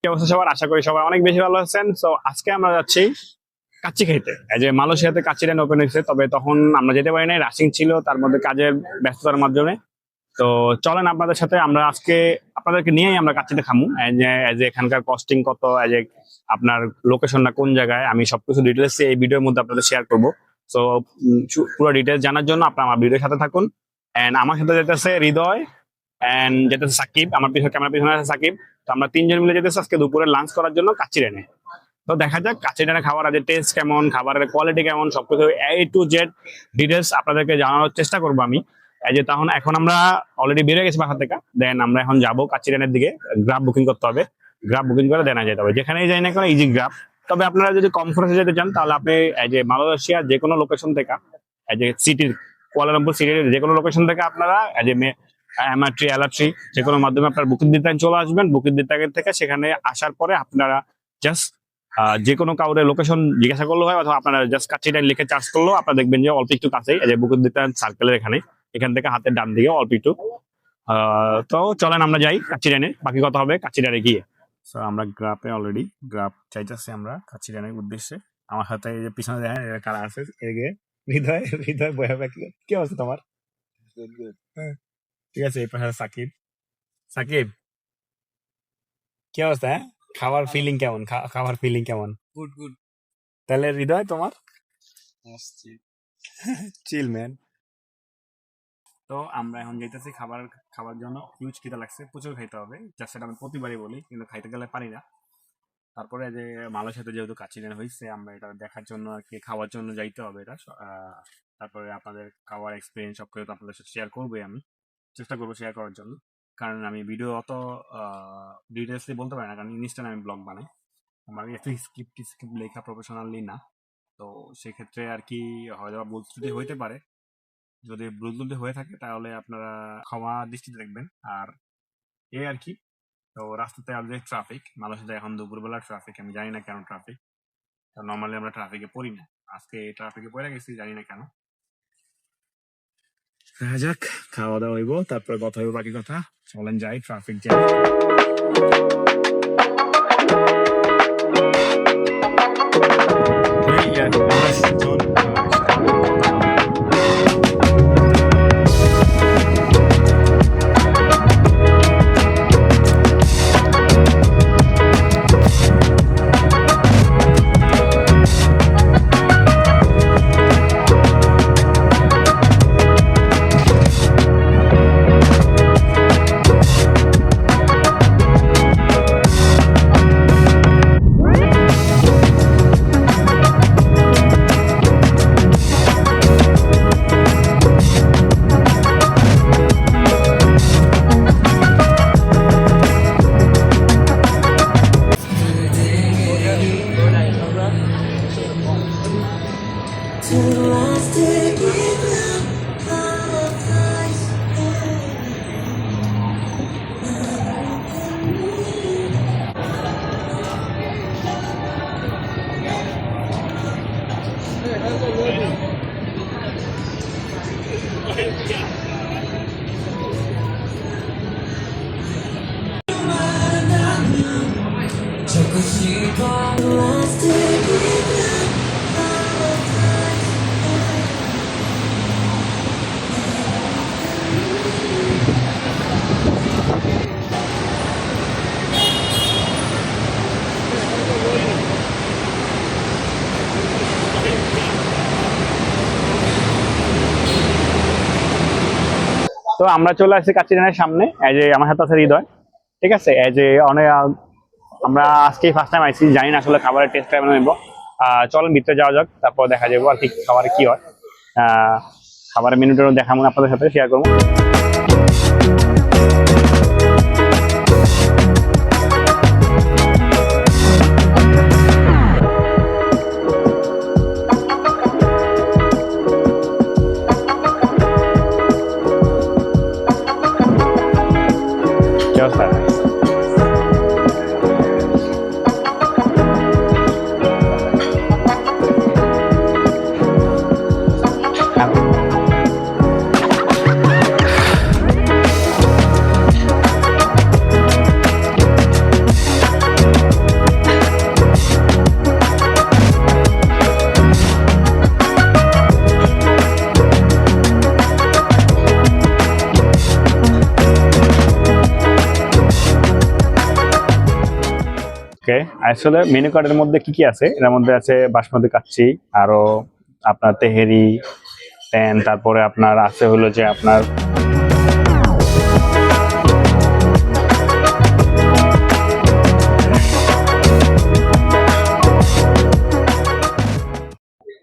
কি অবস্থা সবার? আশা করি সবাই অনেক বেশি ভালো আছেন। সো আজকে আমরা যাচ্ছি কাচ্চি খাইতে। এই যে মালয়েশিয়াতে কাচ্চি রেন ওপেন হয়েছে, তবে তখন আমরা যেতে পারি নাই, রাশিং ছিল, তার মধ্যে কাজের ব্যস্ততার মাধ্যমে। তো চলেন আপনাদের সাথে আমরা আজকে আপনাদেরকে নিয়েই আমরা কাচ্চিটা খামু। এই যে এখানকার কস্টিং কত, এই যে আপনার লোকেশনটা কোন জায়গায়, আমি সবকিছু ডিটেলস এই ভিডিওর মধ্যে আপনাদের শেয়ার করবো। তো পুরো ডিটেলস জানার জন্য আপনার আমার ভিডিওর সাথে থাকুন। এন্ড আমার সাথে যেতেছে হৃদয়, এন্ড যেতেছে সাকিব, আমার পিছনে ক্যামেরা পিছনে আছে সাকিব। তো আমরা তিনজন মিলে যেতেছি আজকে দুপুরে লাঞ্চ করার জন্য কাচ্চি রেনে। তো দেখা যাক কাচ্চি রেনে খাবার আজ টেস্ট কেমন, খাবারের কোয়ালিটি কেমন, সবকিছু A to Z ডিটেলস আপনাদেরকে জানানোর চেষ্টা করবো আমি। এই যে তখন এখন আমরা অলরেডি বেরিয়ে গেছি বাসা থেকে, দেন আমরা এখন যাবো কাচ্চি রেনের দিকে। গ্রাব বুকিং করতে হবে, গ্রাব বুকিং করে দেনা যেতে হবে, যেখানেই যাই না কেন ইজি গ্রাব। তবে আপনারা যদি কম খরচে যেতে চান তাহলে আপনি এই যে মালয়েশিয়ার যে কোনো লোকেশন থেকে, এই যে সিটির কুয়ালালামপুর সিটির যে কোনো লোকেশন থেকে আপনারা এই যে এমআরটি এলআরটি যে কোনো মাধ্যমে আপনার বুকিং দিতে চলে আসবেন। বুকিং দিতে থেকে সেখানে আসার পরে আপনারা জাস্ট যে কোনো কাউরে লোকেশন জিজ্ঞাসা করলে হয়, অথবা আপনারা জাস্ট কাচ্চিটা লিখে চার্জ করলেও আপনারা দেখবেন যে অল্প একটু কাছেই এই যে বুকিং দিতে সার্কেলের এখান থেকে হাতের ডান দিকে অল্প একটু। তো চলেন আমরা যাই কাচ্চি রেনে, বাকি কথা হবে কাচ্চি রেনে গিয়ে। তো আমরা গ্রাফে অলরেডি গ্রাফ চাইতেছি আমরা কাচ্চি রেনের উদ্দেশ্যে। আমার হাতে এই যে পিছনে দেখেন কারা আছে, এদিকে হৃদয়, হৃদয় বয়া কি অবস্থা তোমার? হ্যাঁ, ঠিক আছে। এই পাশে সাকিব, সাকিব কি অবস্থা? হ্যাঁ, খাবার ফিলিং কেমন? খাবার ফিলিং কেমন? Good good. তাহলে হৃদয় তোমার? আসছি। চিল ম্যান। তো আমরা এখন যাইতেছি খাবার জন্য। হিউজ খিদা লাগছে, প্রচুর খাইতে হবে, জাস্ট সেটা আমি প্রতিবারই বলি, কিন্তু খাইতে গেলে পারি না। তারপরে যে মালয়েশিয়াতে যেহেতু কাচ্চি রেন হয়েছে, আমরা এটা দেখার জন্য আর কি, খাওয়ার জন্য যাইতে হবে এটা। তারপরে আপনাদের খাওয়ার এক্সপিরিয়েন্স সব কিছু তো আপনাদের সাথে শেয়ার করবোই, আমি চেষ্টা করবো শেয়ার করার জন্য। কারণ আমি ভিডিও অত ডিটেলসলি বলতে পারি না, কারণ ইনস্টাগ্রামে আমি ব্লগ বানাই, আমার এত স্ক্রিপ্ট লেখা প্রফেশনালি না। তো সেক্ষেত্রে আর কি হয়তো ভুল ত্রুটি হইতে পারে। যদি ভুল ত্রুটি হয়ে থাকে তাহলে আপনারা ক্ষমা দৃষ্টিতে দেখবেন। আর এই আর কি। তো রাস্তাতে আমাদের ট্রাফিক, মালয়েশিয়াতে এখন দুপুরবেলা ট্রাফিক, আমি জানি না কেন ট্রাফিক। নর্মালি আমরা ট্রাফিকে পড়ি না, আজকে ট্রাফিকে পড়ে গেছি, জানি না কেন। দেখা যাক, খাওয়া দাওয়া হইব, তারপরে কথা হইব বাকি কথা। চলেন যাই, ট্রাফিক জ্যাম। তো আমরা চলে আসছি কাচ্চি রেনের সামনে। এই যে আমার হাতে আছে হৃদয়, ঠিক আছে। এই যে অনেক আমরা আজকেই ফার্স্ট টাইম আইছি, জানি না আসলে খাবারের টেস্ট কেমন হইব। চলেন ভিতরে যাওয়া যাক, তারপর দেখা যাবো আর কি খাবারে কি হয়। খাবারের মেনুটা দেখাবো, আপনাদের সাথে শেয়ার করবো। কি অবস্থা? ওকে, আসলে মেনু কার্ডের মধ্যে কি কি আছে? এর মধ্যে আছে বাসমতি কাচ্চি, আরো আপনার তেহেরি, তারপরে আপনার আছে হলো যে আপনার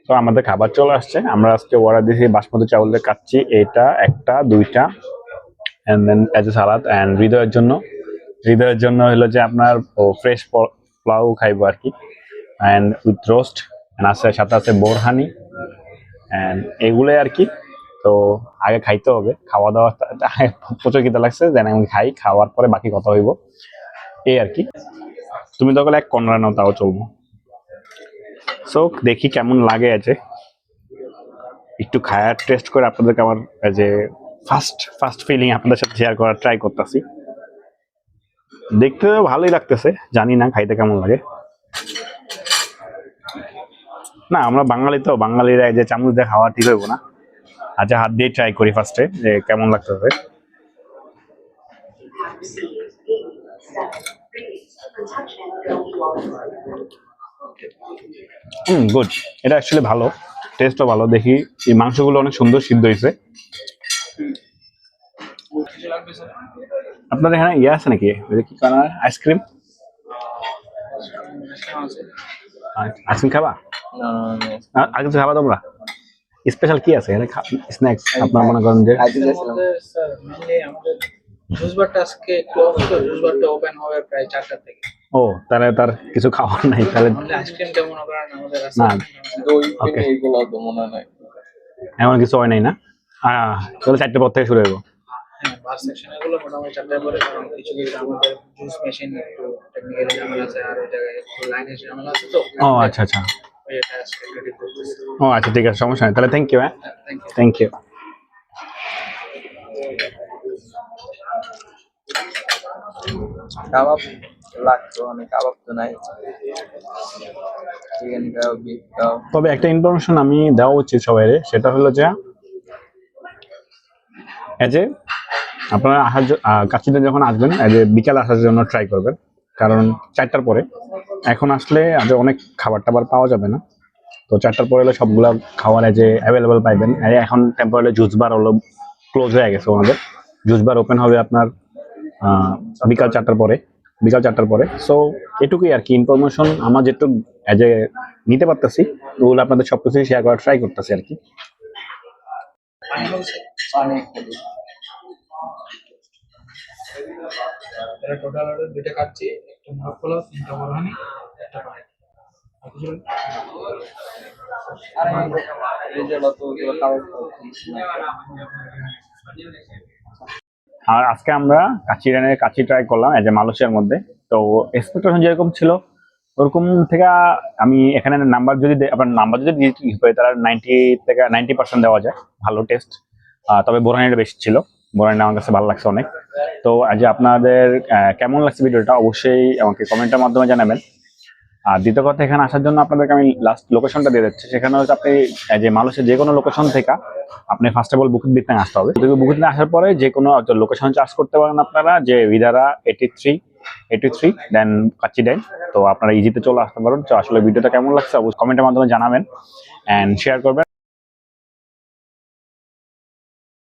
তো আমাদের খাবার চলে আসছে। আমরা আজকে অর্ডার দিয়েছি বাসমতি চাউলের কাচ্চি, এটা একটা দুইটা, and then as a salad. And হৃদয়ের জন্য হলো যে আপনার ফ্রেশ পোলাও খাইবো আর কি, এন্ড উইথ রোস্ট, আছে সাথে আছে বোরহানি, এন্ড এগুলোই আর কি। তো আগে খাইতে হবে, খাওয়া দাওয়া প্রচুর খিদে লাগছে, দেন আমি খাই, খাওয়ার পরে বাকি কথা হইব এই আর কি। তুমি তো এক কর্নার নাও তাও চলবো। সো দেখি কেমন লাগে, আছে একটু খায়ার টেস্ট করে আপনাদেরকে আমার যে ফার্স্ট ফিলিং আপনাদের সাথে শেয়ার করার ট্রাই করতেছি। দেখতে তো ভালোই লাগতেছে, জানি না খাইতে কেমন লাগে। না, আমরা বাঙালি তো, বাঙালিরা এই যে চামচ দিয়ে খাওয়া ঠিক হইব না। আচ্ছা, হাত দিয়ে ট্রাই করি ফার্স্টে যে কেমন লাগতেছে। গুড, এটা অ্যাকচুয়ালি ভালো, টেস্টও ভালো। দেখি এই মাংসগুলো অনেক সুন্দর সিদ্ধ হয়েছে। আপনাদের এখানে ইয়ে আছে নাকি, কি আইসক্রিম? আইসক্রিম খাবা? আর কিছু খাবা তোমরা? স্পেশাল কি আছে এখানে স্ন্যাক্স আপনার মনে করেন যে? ও, তাহলে তার কিছু খাওয়ার নাই তাহলে। না, ওকে, এমন কিছু হয় নাই না? তাহলে 4টে পর থেকে শুরু হইব। ও আচ্ছা আচ্ছা, ও আচ্ছা, ঠিক আছে, সমস্যা নেই তাহলে। Thank you. হ্যাঁ, থ্যাংক ইউ। কাবাব লাগতো, অনেক কাবাব তো নাই, চিকেন কাবাব, বিফ কাবাব। তবে একটা ইনফরমেশন আমি দেওয়া উচিত সবাই, সেটা হলো যে এই যে আপনারা কাচ্চিতে যখন আসবেন, এই যে বিকাল আসার জন্য ট্রাই করবেন, কারণ 4টার পরে এখন আসলে আজ অনেক খাবার টাবার পাওয়া যাবে না। তো 4টার পরে হলে সবগুলা খাবার এই যে অ্যাভেলেবল পাইবেন। এখন টেম্পোরারি জুস বার হলো ক্লোজ হয়ে গেছে, ওনাদের জুস বার ওপেন হবে আপনার বিকাল 4টার পরে। সো এটুকুই আর কি ইনফরমেশন আমার যেটুকু এজ এ নিতে পারতেছি, ওগুলো আপনাদের সবকিছু শেয়ার করার ট্রাই করতেছি আর কি। টোটাল অর্ডার 2টা কাচ্চি, একটা মোরগ পোলাও, 3টা বোরহানি, একটা পানি। আর আজকে আমরা কাচ্চি ট্রাই করলাম এই যে মালয়েশিয়ার মধ্যে। তো এক্সপেকটেশন যেরকম ছিল ওরকম থেকে আমি এখানে নাম্বার যদি আপনার নাম্বার যদি হয় তারা 90% দেওয়া যায়, ভালো টেস্ট। তবে বোরহানিটা বেশি ছিল, বোরহানি আমার কাছে ভালো লাগছে অনেক। তো আজ আপনাদের কেমন লাগছে ভিডিওটা অবশ্যই আমাকে কমেন্টের মাধ্যমে জানাবেন। আর দ্বিতীয় কথা, এখানে আসার জন্য আপনাদেরকে আমি লাস্ট লোকেশনটা দিয়ে দিচ্ছি। সেখানে হচ্ছে আপনি যে মালয়েশিয়ার যে কোনো লোকেশন থেকে আপনি ফার্স্ট অফ অল বুকিং দিতে আসতে হবে। বুকিং আসার পরে যে কোনো লোকেশন চার্জ করতে পারেন আপনারা, যে ভিদারা 83 দেন কাচ্চি ডাইন। তো আপনারা ইজিতে চলে আসতে পারেন। তো আসলে ভিডিওটা কেমন লাগছে অবশ্যই কমেন্টের মাধ্যমে জানাবেন এন্ড শেয়ার করবেন।